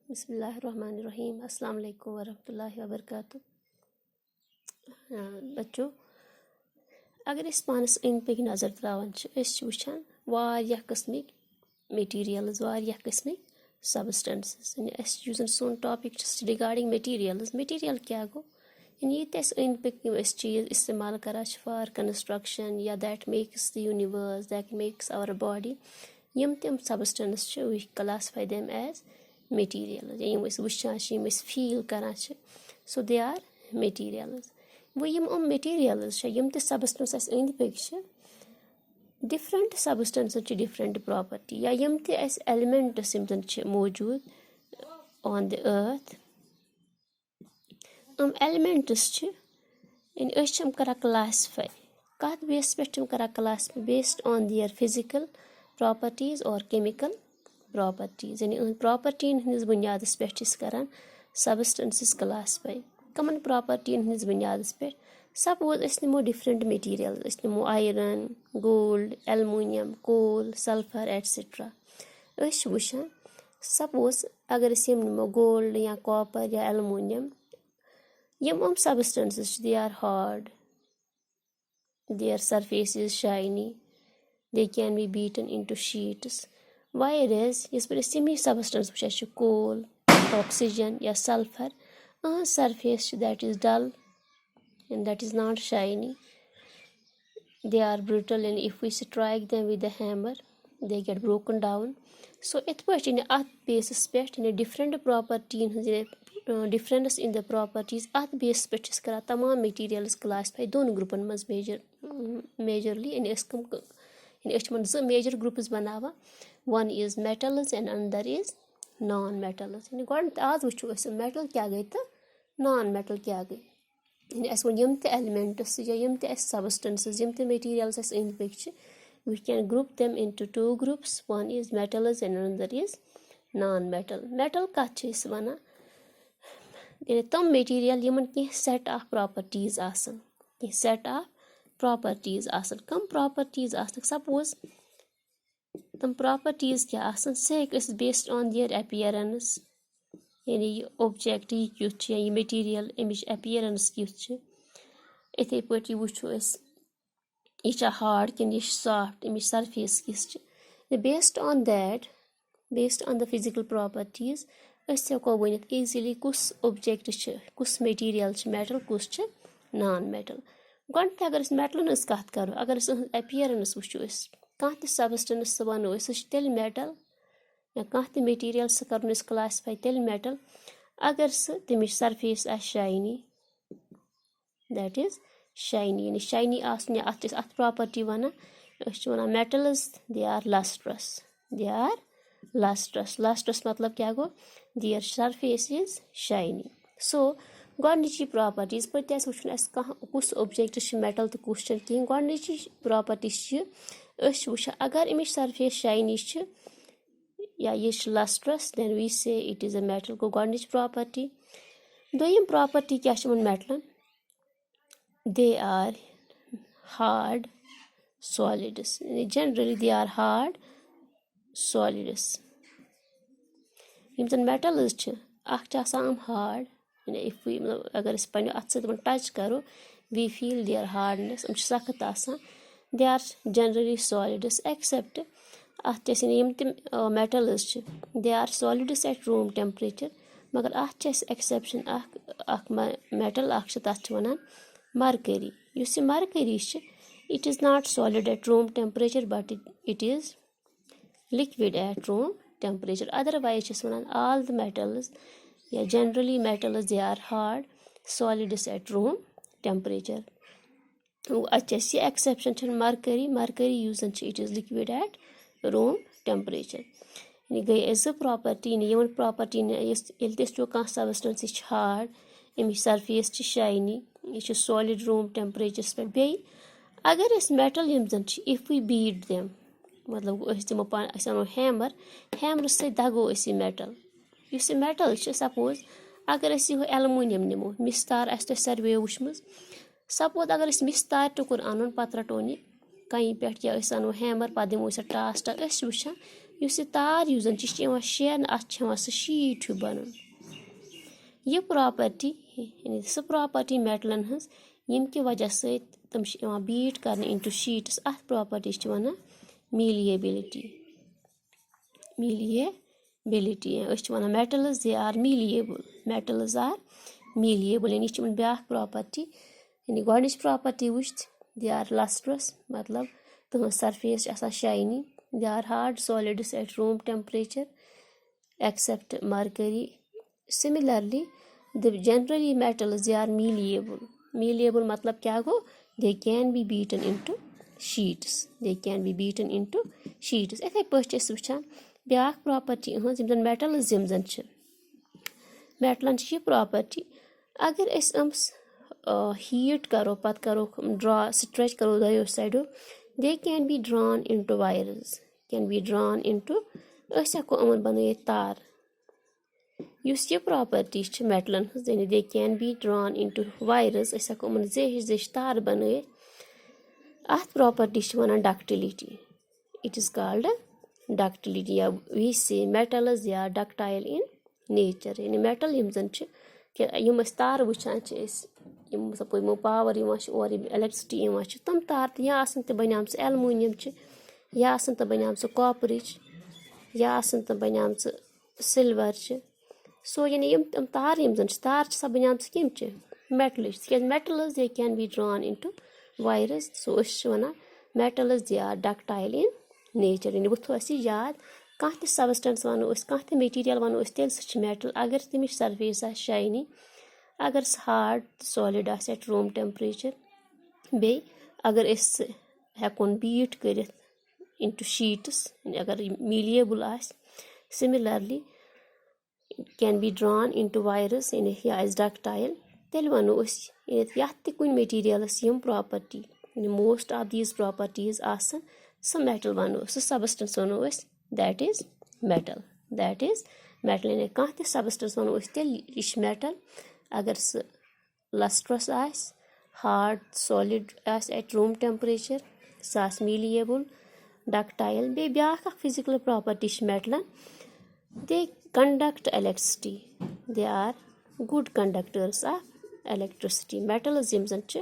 बिस्मिल्लाहिर्रहमानिर्रहीम। अस्सलाम वालेकुम वरहमतुल्लाहि वबरकातुहू। बच्चों, अगर इस पानस अंद पक नज़र त्रावान वुचान वारियाह किस्मिक मटीरियल्स, वारियाह किस्मिक सबस्टेंसेस। युस सोन टॉपिक रिगार्डिंग मटीरियल्स। मटीरियल क्या गो? ये अंद पक चीज़ इस्तेमाल करा फॉर कंस्ट्रक्शन या that makes the universe, that makes our body, यम तम substance we classify them as materials. या वुचान फील करान, सो दे आर मटीरियल्स। वो यम मटीरियल्स यम ते सबस्टेंस अंद पक डिफरेंट सबस्टेंस डिफरेंट प्रॉपर्टी, या यम ते एलिमेंट्स यम जन मौजूद ऑन द अर्थ, एलिमेंट्स यानी करा क्लासिफाई कत बेस पे करा classify based on their physical properties और केमिकल प्रॉपर्टीज। यानी प्रॉपर्टीन हंदिस बुनियादस पे करान सबस्टेंसेस क्लासिफाई। कमन प्रॉपर्टीन हंदिस बुनियादस पे सपोज निमो डिफरेंट मटीरियल्स, निमो iron, gold, aluminium, coal, sulphur etcetera. वुचान सपोज अगर यम निमो गोल्ड या कॉपर या एलुमिनियम, यम substances they are hard, their surface is shiny, they can be beaten into sheets, whereas इस पर semi substance वुचान coal, oxygen या sulfur, surface that is dull and that is not shiny, they are brittle, and if we strike them with a hammer they get broken down. So इत पे at basis पे different property difference in the properties at basis पे करा तमाम materials classify दोन ग्रुपन मज majorly। यानी जो major groups बनावा, one is metals and another is non metals। यानी गोड आज वुचो metal क्या गई तो non metal क्या गई। यानी वन यम ते elements या यम ते substances यम ते materials अंद पक, we can group them into two groups, one is metals and another is non metal। metal कत वना यानी तम मटीरियल यमन कह सेट ऑफ प्रॉपर्टीज आसन, कह सेट ऑफ प्रॉपर्टीज आसन। कम प्रॉपर्टीज आसन, सपोज तम प्रॉपर्टीज क्या आसन से बेस्ड ऑन दियर अपीयरेंस, यानी ये ऑब्जेक्ट यह क्युथ या ये मटीरियल अमिच अपीयरेंस क्युथ, इथे पे वुचो यह हार्ड कि यह सॉफ्ट, अमिच सरफेस किस, based on that, based on the physical properties हेको वनित ईजिली कुस ऑब्जेक्ट कुस मटीरियल मेटल कुस नॉन मेटल। गोड अगर मेटलन कत करो, अगर अपीयरेंस वुचो कह सबस्टेंस वनो तेल मेटल, या कह मटीरियल करो क्लासिफाई तेल मेटल अगर तमिच सरफेस आ शाइनी, दैट इज शाइनी। यानी शाइनी आसन अत प्रॉपर्टी वनान metals they are lustrous, they are lustrous. Lustrous मतलब क्या गो, their surface is shiny. So गोडनिची प्रॉपर्टीज पे वुचन कह कुस ऑब्जेक्ट मेटल तो कुस कहें। गोडनिची प्रॉपर्टी वुचान अगर अमिच सरफेस शाइनी या ये lustrous, then we say it is a metal. गो गोडनिच प्रॉपर्टी। दोयम प्रॉपर्टी क्या मेटलन, they are hard solids, generally they are hard solids. यम जन मेटल्स हार्ड, इफ वी मतलब अगर पे अत सत टच करो वी फील देयर हार्डनेस, सख्त आसान। They are generally solids except अत यम तम metals they are solids at room temperature, मगर अत एक्सेप्शन मेटल तथ वनान मरकरी। युस mercury it is not solid at room temperature but it is liquid at room temperature। Otherwise वनान all the metals या generally metals they are hard solids at room temperature। अच्छे exception mercury, mercury use it is liquid at room temperature. यानी गई जो property Yemen property कह substance hard, अमिच surface shiny, यह solid room temperature पे। बे अगर metal यम जन इफ वी बीट देम, मतलब दिमो अनो हैमर, हैमर सो दगो मेटल। इस मेटल सपोज अगर एलुमिनियम निमो, मिस तार आस सर्वे वुचम, सपोज अगर मिस तार टुकुर अन पत रटो कहीं पे या अनो हैमर पे दिमो टास वुचान یُس یہِ تار یُس زَن چھِ یہِ چھِ یِوان شیرنہٕ اَتھ چھِ یِوان سُہ شیٖٹ ہیوٗ بَنُن یہِ پرٛاپَرٹی یعنی سُہ پرٛاپَرٹی میٹلَن ہٕنٛز ییٚمہِ کہِ وجہ سۭتۍ تِم چھِ یِوان بیٖٹ کَرنہٕ اِنٹُو شیٖٹٕس اَتھ پرٛاپَرٹی چھِ وَنان میٖلیبِلِٹی أسۍ چھِ وَنان میٹَلٕز دے آر میٖلیبٕل میٹَلٕز آر میٖلیبٕل یعنی یہِ چھِ یِمَن بیٛاکھ پرٛاپَرٹی یعنی گۄڈٕنِچ پرٛاپَرٹی وٕچھ دے آر لَسٹرَس مطلب تٕہٕنٛز سَرفیس چھِ آسان shiny they are hard solids at room temperature except mercury similarly the generally metals they are malleable مطلب کیٛاہ گوٚو they can be beaten into sheets یِتھَے پٲٹھۍ چھِ أسۍ وٕچھان بیٛاکھ پرٛاپَرٹی یِہٕنٛز یِم زَن میٹَلٕز یِم زَن چھِ میٹلَن چھِ یہِ پرٛاپَرٹی اگر أسۍ ہیٖٹ کَرو پَتہٕ کَروکھ سِٹرٛچ کَرو دۄیو سایڈو they can be drawn into wires أسۍ ہٮ۪کو یِمَن بَنٲیِتھ تار یُس یہِ پرٛاپَرٹی چھِ میٹلَن ہٕنٛز یعنی they can be drawn into wires أسۍ ہٮ۪کو یِمَن زیچھِ تار بَنٲیِتھ اَتھ پرٛاپَرٹی چھِ وَنان ڈَکٹِلِٹی اِٹ اِز کالڈ ڈَکٹِلِٹی یا وی سے میٹَلٕز یا ڈَکٹایل اِن نیچَر یعنی میٹَل یِم زَن چھِ کہِ یِم أسۍ تارٕ وٕچھان چھِ أسۍ یِم سَپوز یِمو پاوَر یِوان چھِ اورٕ یِم اٮ۪لٮ۪کٹرٛسِٹی یِوان چھِ تِم تار تہِ یا آسان تہِ بَنیمژٕ اٮ۪لموٗنِیَم چھِ یا آسان تہِ بَنیمژٕ کاپرٕچ یا آسان تہِ بَنیمژٕ سِلوَر چھِ سو یعنی یِم تارٕ یِم زَن چھِ تار چھِ سۄ بَنیمژٕ کَمہِ چہِ میٹلٕچ تِکیٛازِ میٹَلٕز دے کین بی ڈرٛان اِنٹُو وایرٕز سو أسۍ چھِ وَنان میٹَلٕز دے آر ڈَکٹایل اِن نیچَر یعنی وۄنۍ تھوٚو اَسہِ یہِ یاد کانٛہہ تہِ سَبسٹَنس وَنو أسۍ کانٛہہ تہِ میٹیٖریَل وَنو أسۍ تیٚلہِ سُہ چھِ میٹَل اگر تَمِچ سَرفیس آسہِ شاینی اگر سُہ ہارڈ تہٕ سالِڈ آسہِ ایٹ روٗم ٹٮ۪مپریچَر بیٚیہِ اگر أسۍ سُہ ہٮ۪کون بیٖٹ کٔرِتھ اِنٹُو شیٖٹٕس اگر یہِ میٖلیبٕل آسہِ سِمِلَرلی کین بی ڈرٛان اِنٹُو وایرٕز یعنی یہِ آسہِ ڈَکٹایل تیٚلہِ وَنو أسۍ یَتھ تہِ کُنہِ میٹیٖریَلَس یِم پرٛاپَرٹی یعنی موسٹ آف دیٖز پرٛاپَرٹیٖز آسان سُہ میٹَل وَنو سُہ سَبسٹَنس وَنو أسۍ دیٹ اِز میٹَل یعنی کانٛہہ تہِ سَبسٹَنس وَنو أسۍ تیٚلہِ یہِ چھِ میٹَل اگر سُہ لَسٹرَس آسہِ ہارڈ سالِڈ آسہِ ایٹ روٗم ٹٮ۪مپریچَر سُہ آسہِ میٖلیبٕل ڈَکٹایل بیٚیہِ بیٛاکھ اَکھ فِزِکَل پرٛاپَرٹی چھِ میٹلَن they conduct electricity they are good conductors of electricity metals یِم زَن چھِ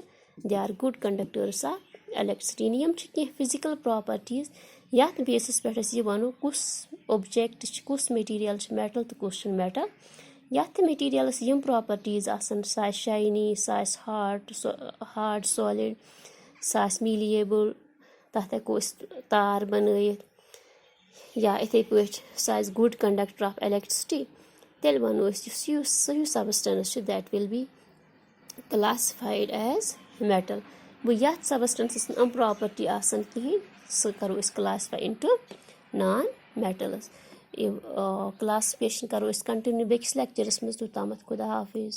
they are good conductors of electricity یعنی یِم چھِ کینٛہہ فِزِکَل پرٛاپَرٹیٖز یَتھ بیسَس پٮ۪ٹھ أسۍ یہِ وَنو کُس اوٚبجَکٹ چھِ کُس میٹیٖریَل چھِ میٹَل تہٕ کُس چھُنہٕ میٹَل یَتھ تہِ میٹیٖریَلَس یِم پرٛاپَرٹیٖز آسان سُہ آسہِ شاینی سُہ آسہِ ہارڈ سالِڈ سُہ آسہِ میٖلیبٕل تَتھ ہٮ۪کو أسۍ تار بَنٲیِتھ یا یِتھَے پٲٹھۍ سُہ آسہِ گُڈ کَنڈَکٹَر آف اٮ۪لٮ۪کٹرٛسِٹی تیٚلہِ وَنو أسۍ یُس ہیوٗ سَبسٹَنٕس چھُ دیٹ وِل بی کٕلاسِفایڈ ایز میٹَل وۄنۍ یَتھ سَبسٹَنسَس نہٕ یِم پرٛاپَرٹی آسان کِہیٖنۍ سُہ کَرو أسۍ کٕلاسِفاے اِنٹُو نان میٹَلٕز کٕلاسِفِکیشَن کَرو أسۍ کَنٹِنیوٗ بیٚکِس لیکچَرَس منٛز توٚتامَتھ خُدا حافِظ